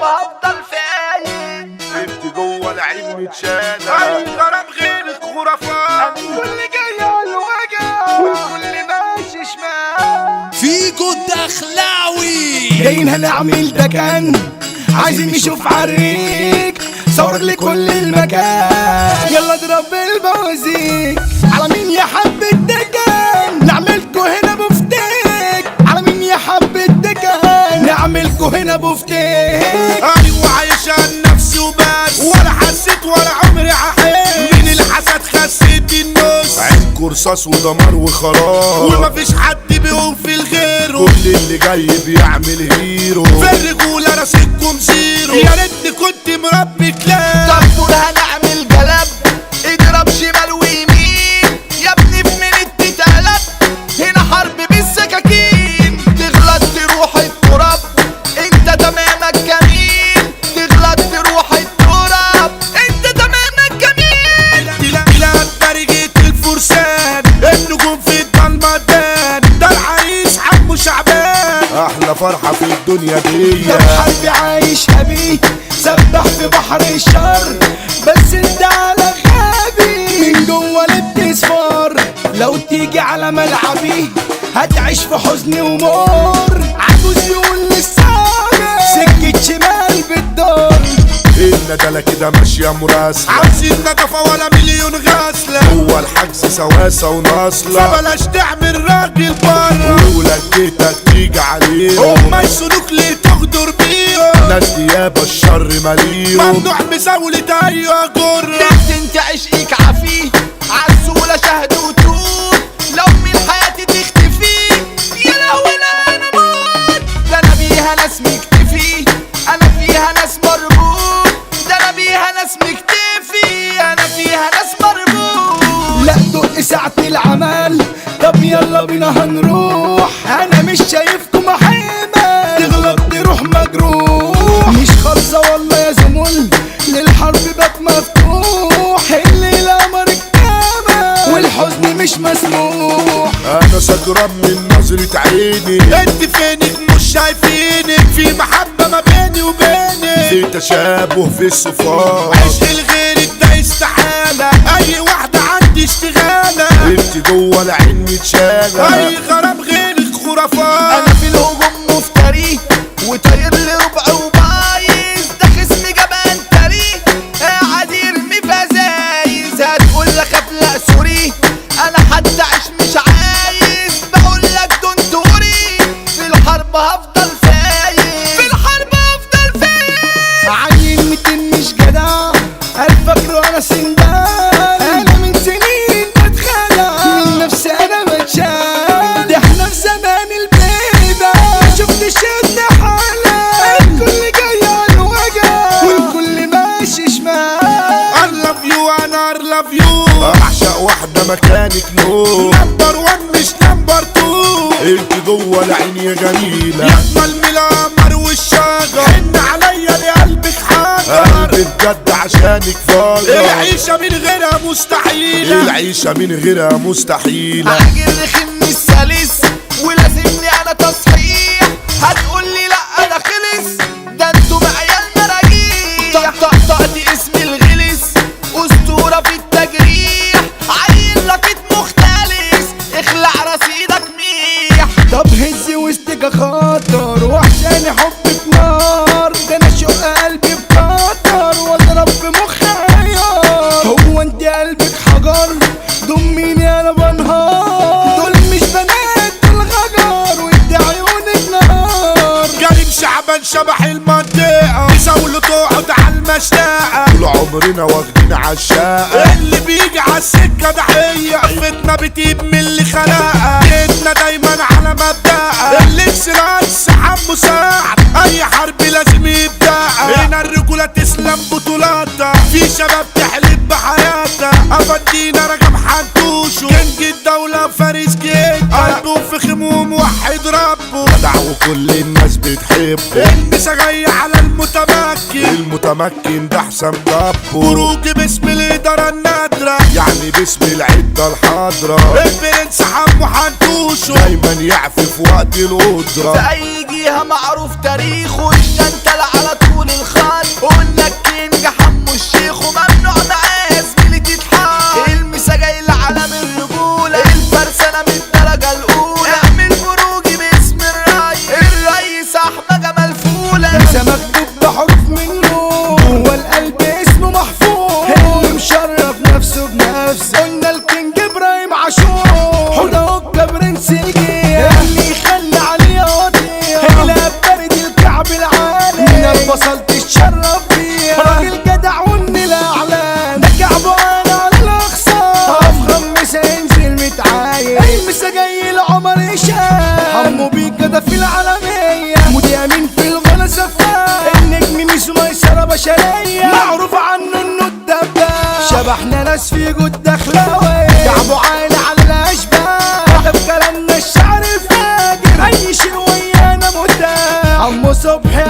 هفضل فايق. انت جوه العين متشالة، اي غرام غيرك خرافات، كل جاي على الوجع والكل ماشي شمال. فيجو الدخلاوي جايين هنعمل دكان، عايزين نشوف عريك صورك لكل المكان. يلا اضرب البوزيك على مين يا حب الدكان، نعملكو هنا بفتيك. على مين يا حب الدكان، نعملكو هنا بفتيك. ايوه عايش عن نفسي وبس، ولا حسيت ولا عمري عحيت من الحسد. خسيت النص عينكوا رصاص ودمار وخلاص، ومفيش حد بيقوم في الغيره. كل اللي جاي بيعمل هيرو، في الرجولة راسكم زيرو. يا ريتني كنت مربي كلاب. طب دول هنعمل جلب، اضرب شمال ويمين يا ابني في منت تتقلب. هنا حرب بالسكاكين، تغلط تروح التراب انت تمامك جميل. تغلط تروح التراب انت تمامك جميل. تلاقي برجة الفرسان، النجوم في الضلمة دان. ده العريس حمو شعبان، احلى فرحة في الدنيا دي. ده الحرب عايشها بيه، سبح في بحر الشر. بس انت على غابي من جوه الابتسفار. لو تيجي على ملعبي هتعيش في حزن ومر. عجوز يقول للسامع سكة شمال بالدار. الندلة كده ماشية مراسلة، عاوزين نضفة ولا مليون غسلة. هو الحجز سواسة وناصلة، فبلاش تعمل راجل بره، ولجيتك تيجي عليهم. هما يسونوك ليه تغدر بيهم. ناس ديابة الشر مليهم، ممنوع بزاولة ايوه جرة. بنت انت عشقك عفيه، عسولة شهد وتوت. لو من حياتي تختفي يا لهوي لا انا موت. ده انا بيها ناس مكتفي، انا فيها ناس مربوط. ده انا بيها ناس مكتفي، انا فيها ناس مربوط. لا دق ساعة العمل، طب يلا بينا هنروح. انا مش شايفكم حيمة، تغلط تروح مجروح. مش خالصة والله يا زمل، للحرب باب مفتوح. الليلة قمر الكامة والحزن مش مسموح. انا سكران من نظرة عيني، انت فينك مش شايفينك. في محبة ما بيني وبينك، في تشابه في الصفات. عشق لغيرك ده استحالة، اي واحدة عندي اشتغالة. انت جوه العين متشالة، اي غرام غيرك خرافات. انا في الهجوم مفتري وطاير لربع وبايظ. ده خصمي جبان تاريخ قاعد يرمي فزايز. هتقول لك ابلق سوري، انا حتى عيش مش عايز. بقول لك دون دوري، في الحرب هفضل فايز. في الحرب هفضل فايز. عيل متين مش جدع، قال فاكره انا سندان. انا من سنين بتخلع من نفسي انا بتشال. ده احنا في زمان البيضة شفت شد حالة. الكل جاي على الوجع والكل ماشي شمال. I love you انا I love you. اعشق واحدة مكانك نور. نمبر 1 مش نمبر 2. انت جوه العين يا جميلة، يا اجمل من القمر والشجر. حن عليا لقلبك حجر. قلبي بجد عشانك فاجر. العيشة من غيرها مستحيلة، العيشة من غيرها مستحيلة. عاجل رخم السلس ولازمني انا تصحيح. هتقولي لا انا خلص، ده انتوا معيال مراجيح. طقطقتي اسمي الغلس، اسطورة في التجريح. عيل لقيت مختلس، اخلع رصيدك ميح. طب هز وسطك خاطر وحشاني حبك نار. ده انا شق قلبي بكتر واضرب في مخي عيار. هو انت قلبك حجر، ضميني انا بنهار. دول مش بنات دول غجر، وانت عيونك نار. كريم شعبان شبح المنطقة، يساولوا تقعد على المشنقة. طول عمرنا واخدين عالشاقة، اللي بيجي عالسكة ضحية. فتنا بتجيب من اللي خلقها، جيتنا دايما على مبدأها. الاكسلانس حمو سعد، اي حرب لازم يبدأها. هنا الرجولة تسلم بطولاتها، في شباب تحلب بحياتها. افندينا رقم حنتوشو، كينج الدولة فارس جيت. قلبه في خموم وحد ربه، جدع وكل الناس بتحبه. المسا جاي على المتمكن، المتمكن ده احسن كابو. خروجي باسم الإدارة النادرة، يعني باسم العدة الحاضرة. البرنس حمو حنتوشو، دايما يعفي في وقت القدرة. في أي جهة معروف تاريخه. الشنتل على طول طول الخط قلنا الكينج حمو الشيخ وممنوع معاه زميلي تتحط المسا جاي لعالم الرجولة الفرسانة من الدرجة الأولى اعمل بروجي باسم الريس أحمد جمال فولة لسه مكتوب بحروف من نور جوه القلب اسمه محفوظ اللي مشرف نفسه بنفسه قلنا الكينج ابراهيم عاشور حوده هوكا برنس الجيل اللي يخلي عليه قضيه الى برد الكعب العالي من البصل تتشرف بيه راجل جدع والنيل اعلان ده كعبه انا على الاخصام افخم مسا ينزل متعايد المسا جاي لعمر هشام حمو بيكا ده في العالميه مودي امين في الغلا سفاح النجم ميسو ميسره بشريه معروف عنه انه الدباب شبحنا ناس في جود دخلاوي كعبه عالي على الاشباح في كلامنا الشعر الفاجر اي شيء ويانا متاح عمو صبحي